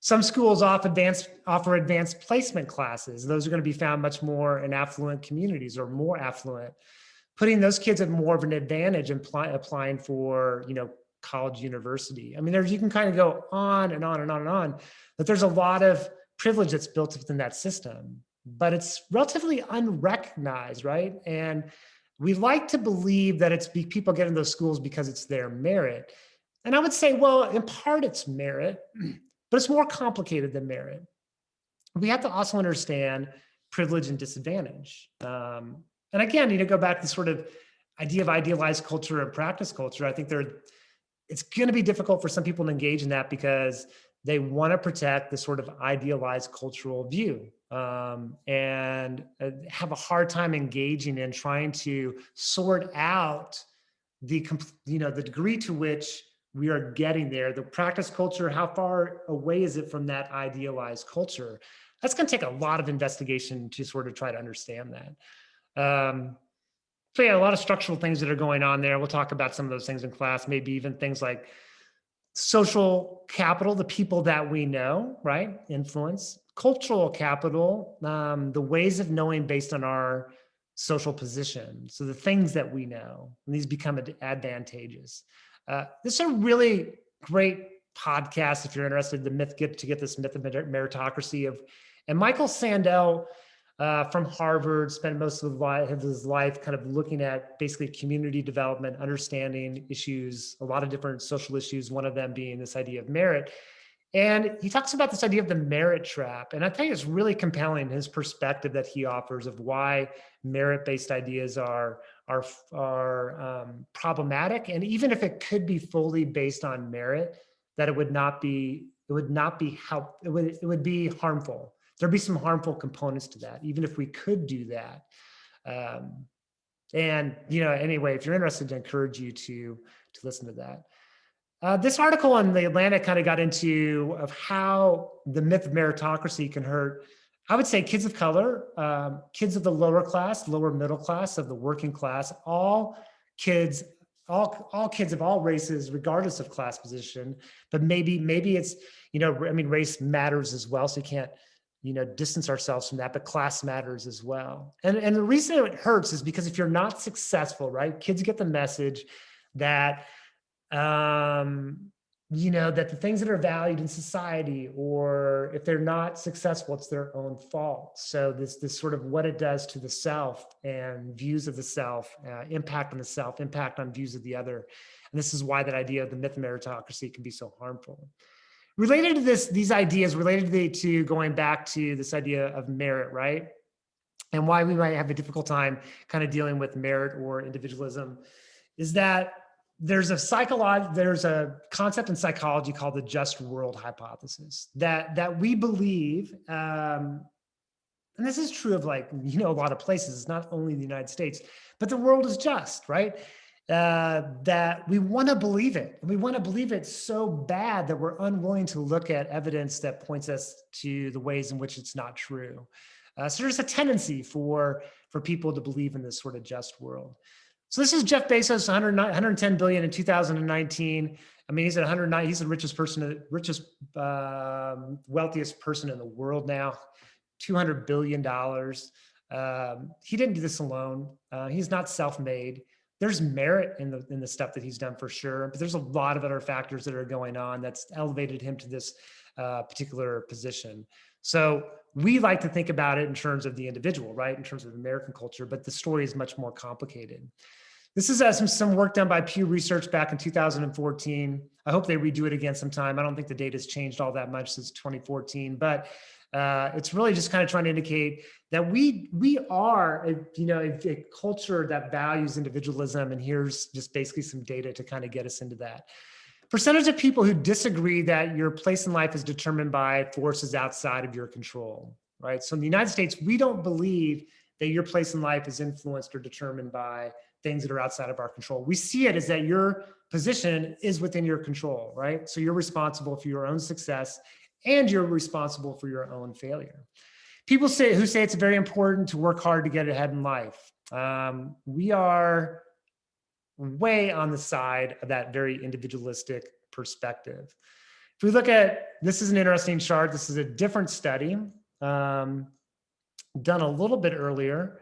Some schools offer advanced placement classes. Those are going to be found much more in affluent communities or more affluent, putting those kids at more of an advantage in applying for, college, university. I mean, you can kind of go on and on and on and on, but there's a lot of privilege that's built within that system, but it's relatively unrecognized, right? And we like to believe that it's people get in those schools because it's their merit. And I would say, well, in part it's merit, but it's more complicated than merit. We have to also understand privilege and disadvantage. And again, go back to the sort of idea of idealized culture and practice culture. I think it's going to be difficult for some people to engage in that because they want to protect the sort of idealized cultural view. And have a hard time engaging in trying to sort out the degree to which we are getting there, the practice culture, how far away is it from that idealized culture? That's going to take a lot of investigation to sort of try to understand that. So yeah, a lot of structural things that are going on there. We'll talk about some of those things in class, maybe even things like social capital, the people that we know, right? Influence. Cultural capital, the ways of knowing based on our social position. So the things that we know, and these become advantageous. This is a really great podcast if you're interested in get this myth of meritocracy and Michael Sandel from Harvard spent most of his life kind of looking at basically community development, understanding issues, a lot of different social issues, one of them being this idea of merit. And he talks about this idea of the merit trap. And I think it's really compelling, his perspective that he offers of why merit-based ideas are problematic. And even if it could be fully based on merit, that it would be harmful. There'd be some harmful components to that, even if we could do that. Anyway, if you're interested, I encourage you to listen to that. This article in The Atlantic kind of got into of how the myth of meritocracy can hurt I would say kids of color, kids of the lower class, lower middle class, of the working class, all kids, all kids of all races, regardless of class position. But maybe it's, I mean, race matters as well, so you can't, distance ourselves from that. But class matters as well. And the reason it hurts is because if you're not successful, right? Kids get the message that that the things that are valued in society, or if they're not successful, it's their own fault. So this sort of what it does to the self and views of the self, impact on the self, impact on views of the other. And this is why that idea of the myth of meritocracy can be so harmful. Related to these ideas, related to going back to this idea of merit, right? And why we might have a difficult time kind of dealing with merit or individualism is that there's a concept in psychology called the just world hypothesis that we believe, and this is true of a lot of places, it's not only the United States, but the world is just, right? That we want to believe it. And we want to believe it so bad that we're unwilling to look at evidence that points us to the ways in which it's not true. So there's a tendency for people to believe in this sort of just world. So this is Jeff Bezos, 110 billion in 2019. I mean, he's at 109. He's the richest, wealthiest person in the world now. $200 billion. He didn't do this alone. He's not self-made. There's merit in the stuff that he's done for sure, but there's a lot of other factors that are going on that's elevated him to this particular position. So we like to think about it in terms of the individual, right? In terms of American culture, but the story is much more complicated. This is some work done by Pew Research back in 2014. I hope they redo it again sometime. I don't think the data has changed all that much since 2014, but it's really just kind of trying to indicate that we are a culture that values individualism. And here's just basically some data to kind of get us into that. Percentage of people who disagree that your place in life is determined by forces outside of your control, right? So in the United States, we don't believe that your place in life is influenced or determined by things that are outside of our control. We see it as that your position is within your control, right? So you're responsible for your own success and you're responsible for your own failure. People who say it's very important to work hard to get ahead in life. We are way on the side of that very individualistic perspective. If we look at, this is an interesting chart. This is a different study done a little bit earlier.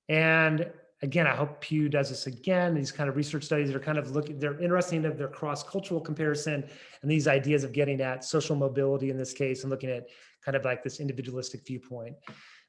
And again, I hope Pew does this again. These kind of research studies are kind of they're interesting of their cross-cultural comparison and these ideas of getting at social mobility in this case and looking at kind of like this individualistic viewpoint.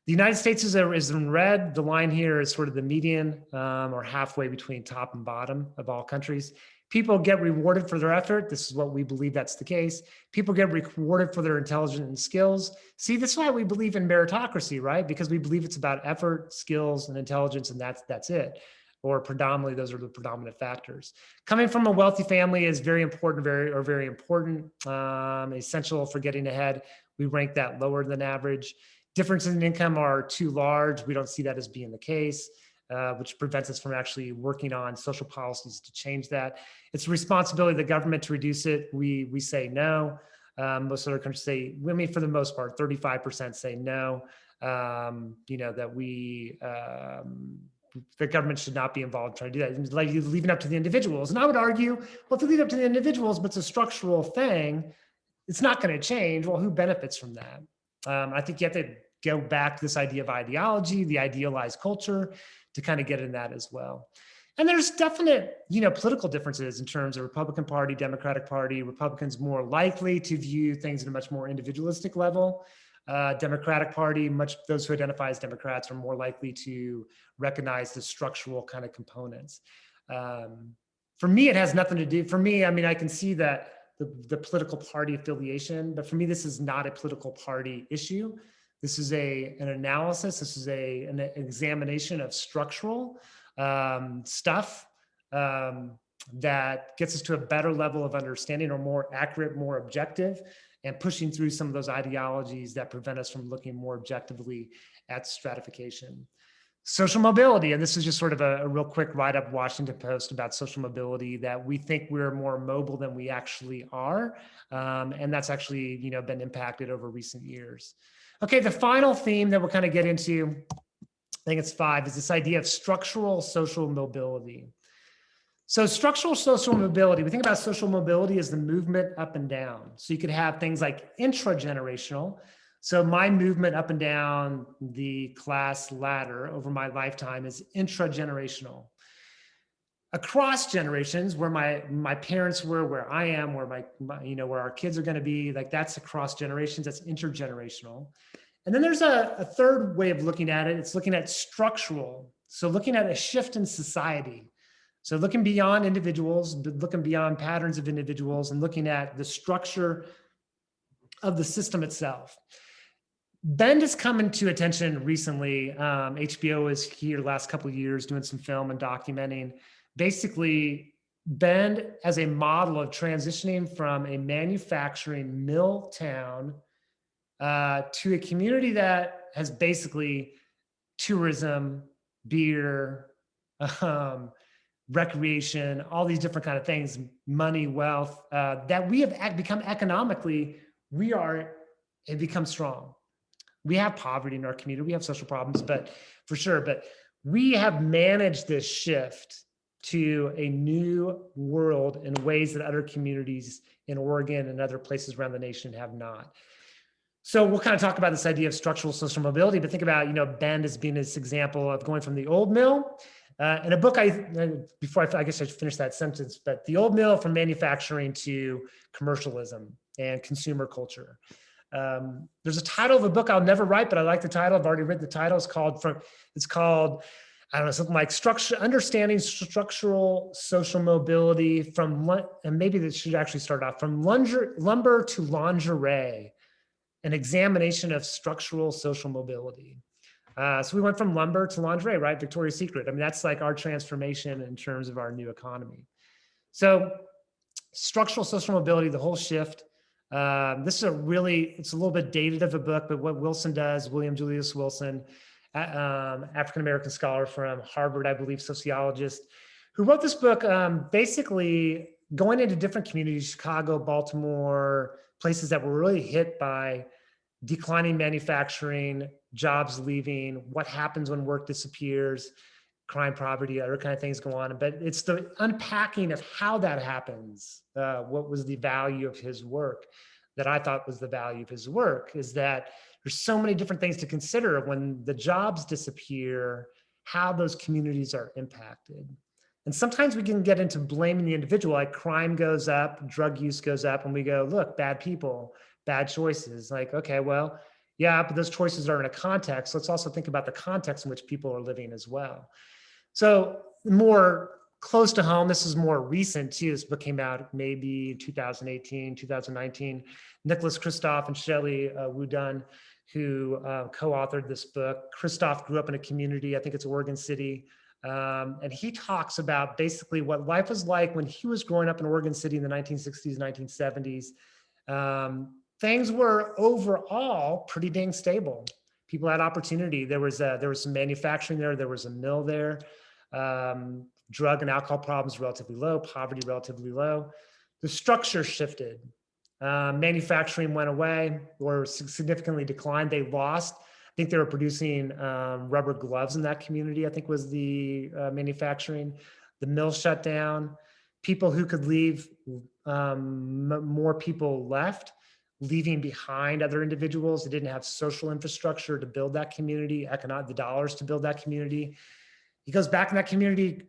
The United States is in red. The line here is sort of the median or halfway between top and bottom of all countries. People get rewarded for their effort. This is what we believe that's the case. People get rewarded for their intelligence and skills. See, this is why we believe in meritocracy, right? Because we believe it's about effort, skills, and intelligence, and that's it. Or predominantly, those are the predominant factors. Coming from a wealthy family is very important, very important, essential for getting ahead. We rank that lower than average. Differences in income are too large. We don't see that as being the case, which prevents us from actually working on social policies to change that. It's the responsibility of the government to reduce it. We say no. Most other countries say, I mean, for the most part, 35% say no, that the government should not be involved in trying to do that. It's like you're leaving up to the individuals. And I would argue, well, if you leave it up to the individuals, but it's a structural thing, it's not going to change. Well, who benefits from that? I think you have to go back to this idea of ideology, the idealized culture, to kind of get in that as well. And there's definite, political differences in terms of Republican Party, Democratic Party. Republicans more likely to view things at a much more individualistic level. Democratic Party, those who identify as Democrats are more likely to recognize the structural kind of components. For me, it has nothing to do, for me, I mean, I can see that the political party affiliation, but for me, this is not a political party issue. This is an analysis. This is an examination of structural stuff that gets us to a better level of understanding, or more accurate, more objective, and pushing through some of those ideologies that prevent us from looking more objectively at stratification. Social mobility, and this is just sort of a real quick write-up, Washington Post, about social mobility, that we think we're more mobile than we actually are. And that's actually, been impacted over recent years. Okay, the final theme that we'll kind of get into, I think it's 5, is this idea of structural social mobility. So structural social mobility, we think about social mobility as the movement up and down. So you could have things like intragenerational. So my movement up and down the class ladder over my lifetime is intragenerational. Across generations, where my parents were, where I am, where where our kids are going to be, like that's across generations, that's intergenerational. And then there's a third way of looking at it. It's looking at structural. So looking at a shift in society. So looking beyond individuals, looking beyond patterns of individuals, and looking at the structure of the system itself. Bend has come into attention recently. HBO is here the last couple of years doing some film and documenting basically Bend as a model of transitioning from a manufacturing mill town to a community that has basically tourism, beer, recreation, all these different kind of things, money, wealth, that we have become economically, have become strong. We have poverty in our community, we have social problems, but for sure, but we have managed this shift to a new world in ways that other communities in Oregon and other places around the nation have not. So we'll kind of talk about this idea of structural social mobility, but think about, Bend as being this example of going from the old mill. In a book, I guess I should finish that sentence, but the old mill from manufacturing to commercialism and consumer culture. There's a title of a book I'll never write, but I like the title. I've already written the title. It's called, I don't know, something like Understanding Structural Social Mobility and maybe this should actually start off from lumber to lingerie, an examination of structural social mobility. So we went from lumber to lingerie, right? Victoria's Secret. I mean, that's like our transformation in terms of our new economy. So structural social mobility, the whole shift. This is it's a little bit dated of a book, but what Wilson does, William Julius Wilson, African-American scholar from Harvard, I believe, sociologist, who wrote this book, basically going into different communities, Chicago, Baltimore, places that were really hit by declining manufacturing, jobs leaving, what happens when work disappears, crime, poverty, other kind of things go on. But it's the unpacking of how that happens. What was the value of his work that I thought was the value of his work is that there's so many different things to consider when the jobs disappear, how those communities are impacted. And sometimes we can get into blaming the individual, like crime goes up, drug use goes up, and we go, look, bad people, bad choices. Like, okay, well, yeah, but those choices are in a context. Let's also think about the context in which people are living as well. So more close to home, this is more recent too. This book came out maybe 2018, 2019. Nicholas Kristof and Shelley Wudunn, who co-authored this book. Kristof grew up in a community, I think it's Oregon City, and he talks about basically what life was like when he was growing up in Oregon City in the 1960s, 1970s. Things were overall pretty dang stable. People had opportunity. There was some manufacturing there. There was a mill there. Drug and alcohol problems relatively low. Poverty relatively low. The structure shifted. Manufacturing went away or significantly declined. They lost. I think they were producing rubber gloves in that community, I think was the manufacturing. The mill shut down. People who could leave, more people left, leaving behind other individuals. They didn't have social infrastructure to build that community, the dollars to build that community. He goes back in that community,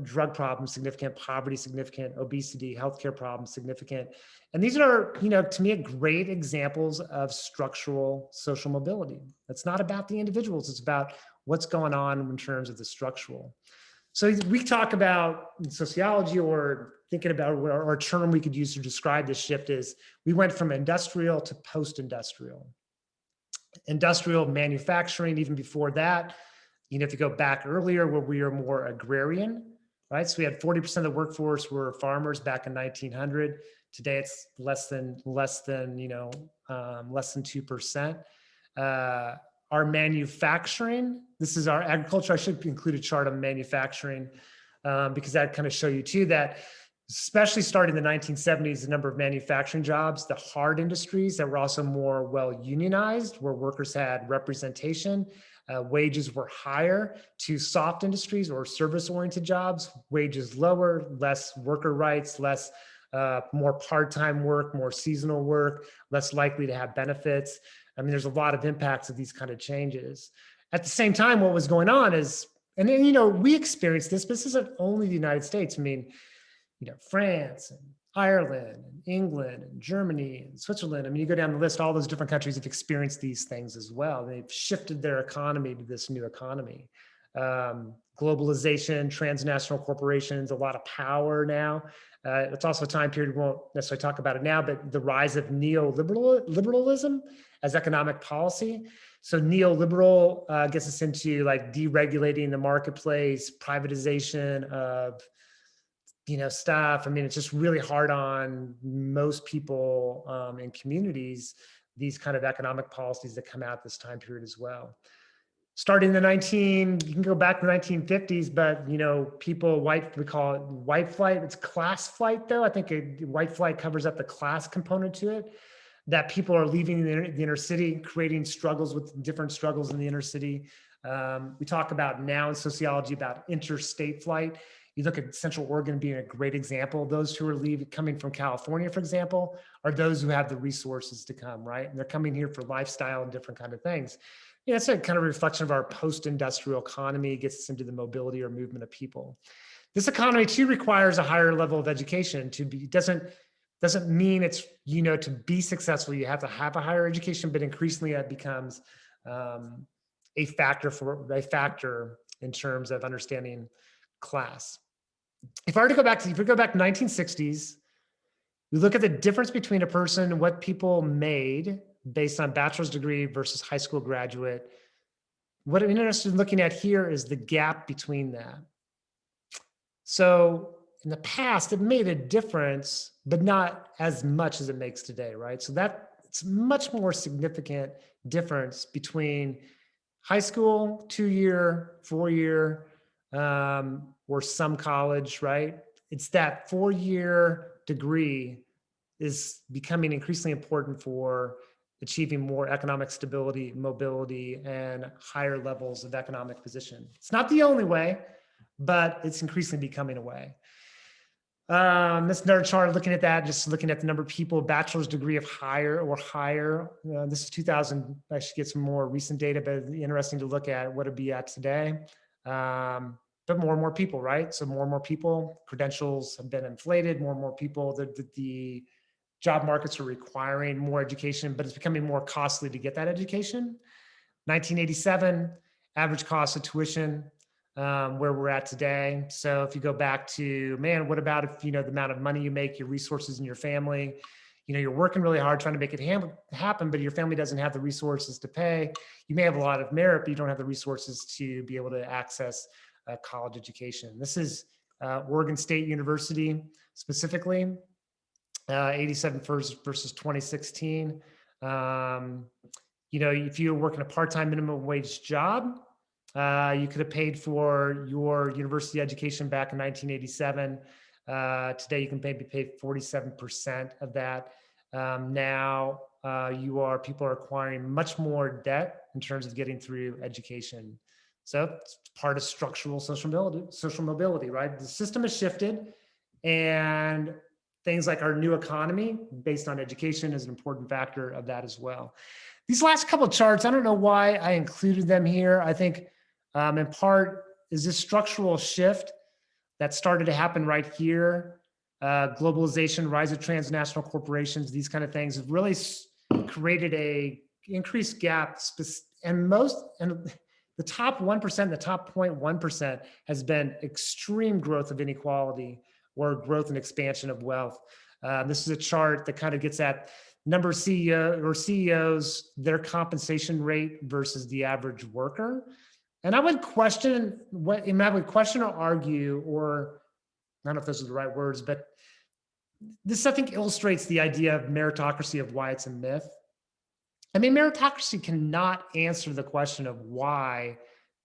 drug problems significant, poverty significant, obesity, healthcare problems significant. And these are, to me, great examples of structural social mobility. It's not about the individuals, it's about what's going on in terms of the structural. So we talk about in sociology, or thinking about our term we could use to describe this shift is we went from industrial to post-industrial. Industrial manufacturing, even before that, if you go back earlier where we were more agrarian, right? So we had 40% of the workforce were farmers back in 1900. Today it's less than 2%. Our manufacturing, this is our agriculture. I should include a chart on manufacturing because that kind of show you too that especially starting in the 1970s, the number of manufacturing jobs, the hard industries that were also more well unionized, where workers had representation, wages were higher, to soft industries or service-oriented jobs, wages lower, less worker rights, less more part-time work, more seasonal work, less likely to have benefits. I mean, there's a lot of impacts of these kind of changes. At the same time, what was going on is, and then, you know, we experienced this, but this isn't only the United States. I mean, you know, France and Ireland and England and Germany and Switzerland. I mean, you go down the list, all those different countries have experienced these things as well. They've shifted their economy to this new economy. Globalization, transnational corporations, a lot of power now. It's also a time period, we won't necessarily talk about it now, but the rise of neoliberalism as economic policy. So neoliberal gets us into like deregulating the marketplace, privatization of, you know, stuff. I mean, it's just really hard on most people and communities, these kind of economic policies that come out this time period as well. Starting in the you can go back to the 1950s, but, you know, people, we call it white flight. It's class flight though. I think white flight covers up the class component to it, that people are leaving the inner city, creating struggles with different struggles in the inner city. We talk about now in sociology about interstate flight. You look at Central Oregon being a great example. Those who are coming from California, for example, are those who have the resources to come, right? And they're coming here for lifestyle and different kind of things. Yeah, it's a kind of reflection of our post-industrial economy, gets us into the mobility or movement of people. This economy too requires a higher level of education. Doesn't mean it's, you know, to be successful, you have to have a higher education, but increasingly that becomes a factor in terms of understanding class. If we go back to 1960s, we look at the difference between a person, what people made based on bachelor's degree versus high school graduate. What I'm interested in looking at here is the gap between that. So in the past, it made a difference, but not as much as it makes today, right? So it's much more significant difference between high school, 2-year, 4-year, or some college, right? It's that 4-year degree is becoming increasingly important for achieving more economic stability, mobility, and higher levels of economic position. It's not the only way, but it's increasingly becoming a way. This is another chart looking at that, just looking at the number of people, bachelor's degree of higher. This is 2000, I should get some more recent data, but it'd be interesting to look at what it'd be at today. But more and more people, right? So more and more people, credentials have been inflated, more and more people, the job markets are requiring more education, but it's becoming more costly to get that education. 1987, average cost of tuition, where we're at today. So if you go back to, man, what about if, you know, the amount of money you make, your resources in your family, you know, you're working really hard trying to make it happen, but your family doesn't have the resources to pay. You may have a lot of merit, but you don't have the resources to be able to access a college education. This is Oregon State University specifically. 87 versus 2016. You know, if you're working a part-time minimum wage job, you could have paid for your university education back in 1987. Today, you can maybe pay 47% of that. Now, people are acquiring much more debt in terms of getting through education. So it's part of structural social mobility, right? The system has shifted, and things like our new economy based on education is an important factor of that as well. These last couple of charts, I don't know why I included them here. I think in part is this structural shift that started to happen right here. Globalization, rise of transnational corporations, these kind of things have really created a increased gap. And the top 1%, the top 0.1% has been extreme growth of inequality or growth and expansion of wealth. This is a chart that kind of gets at number of CEOs, their compensation rate versus the average worker. And I would question or argue, or I don't know if those are the right words, but this, I think, illustrates the idea of meritocracy, of why it's a myth. I mean, meritocracy cannot answer the question of why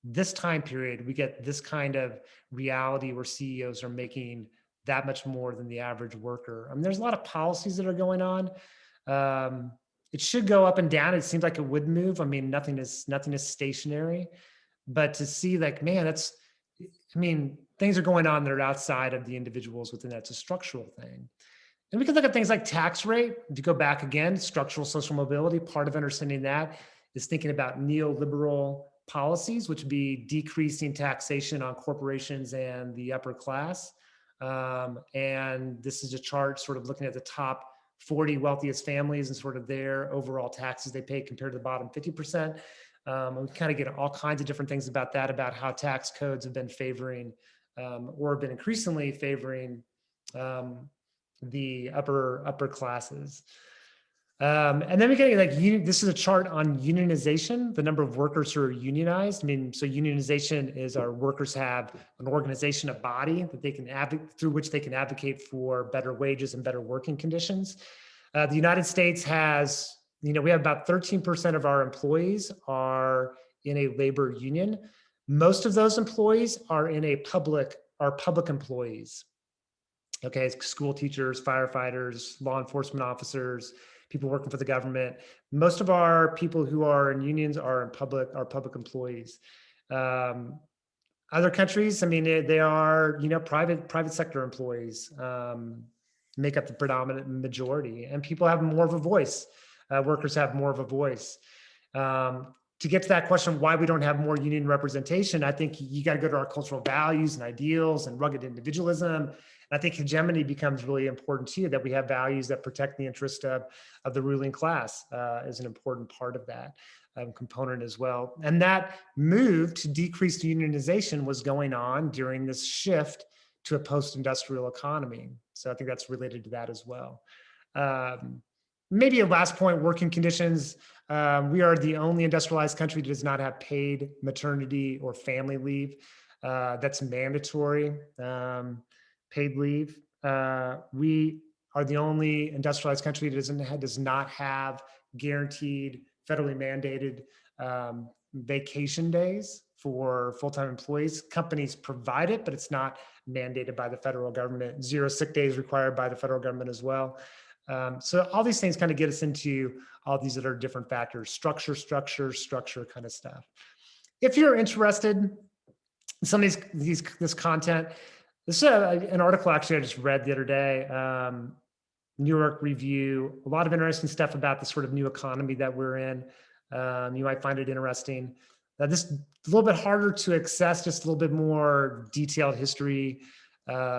this time period we get this kind of reality where CEOs are making that much more than the average worker. I mean, there's a lot of policies that are going on. It should go up and down. It seems like it would move. I mean, nothing is stationary, but to see like, man, things are going on that are outside of the individuals within that. It's a structural thing. And we can look at things like tax rate. To go back again, structural social mobility, part of understanding that is thinking about neoliberal policies, which would be decreasing taxation on corporations and the upper class. And this is a chart sort of looking at the top 40 wealthiest families and sort of their overall taxes they pay compared to the bottom 50%. We kind of get all kinds of different things about that, about how tax codes have been favoring or have been increasingly favoring the upper classes. And then we get like, this is a chart on unionization, the number of workers who are unionized. I mean, so unionization is our workers have an organization, a body that they can through which they can advocate for better wages and better working conditions. The United States has, we have about 13% of our employees are in a labor union. Most of those employees are public employees. Okay, school teachers, firefighters, law enforcement officers, people working for the government. Most of our people who are in unions are public employees. Other countries, I mean, they are, private sector employees make up the predominant majority, and people have more of a voice. Workers have more of a voice. To get to that question, why we don't have more union representation, I think you got to go to our cultural values and ideals and rugged individualism. And I think hegemony becomes really important too, that we have values that protect the interest of the ruling class is an important part of that component as well. And that move to decrease unionization was going on during this shift to a post-industrial economy. So I think that's related to that as well. Maybe a last point, working conditions. We are the only industrialized country that does not have paid maternity or family leave. That's mandatory paid leave. We are the only industrialized country that does not have guaranteed federally mandated vacation days for full-time employees. Companies provide it, but it's not mandated by the federal government. 0 sick days required by the federal government as well. So all these things kind of get us into all these other different factors, structure kind of stuff. If you're interested in some of this content, this is an article actually I just read the other day, New York Review, a lot of interesting stuff about the sort of new economy that we're in. You might find it interesting. This is a little bit harder to access, just a little bit more detailed history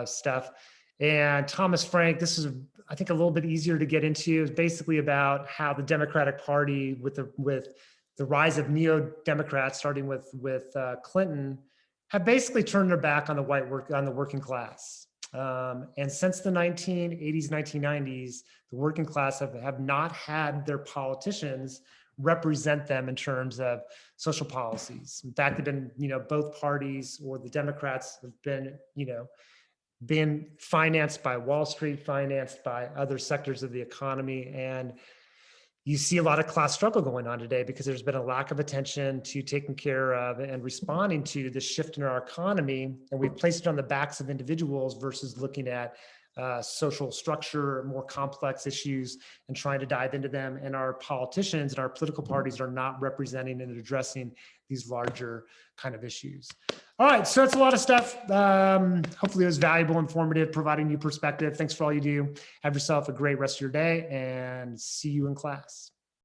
stuff. And Thomas Frank, this is, I think, a little bit easier to get into. It's basically about how the Democratic Party, with the rise of neo-Democrats, starting with Clinton, have basically turned their back on the working class. And since the 1980s, 1990s, the working class have not had their politicians represent them in terms of social policies. In fact, they've been, both parties, or the Democrats have been financed by Wall Street, financed by other sectors of the economy. And you see a lot of class struggle going on today because there's been a lack of attention to taking care of and responding to the shift in our economy. And we've placed it on the backs of individuals versus looking at social structure, more complex issues, and trying to dive into them. And our politicians and our political parties are not representing and addressing these larger kind of issues. All right, so that's a lot of stuff. Hopefully it was valuable, informative, providing you perspective. Thanks for all you do. Have yourself a great rest of your day, and see you in class.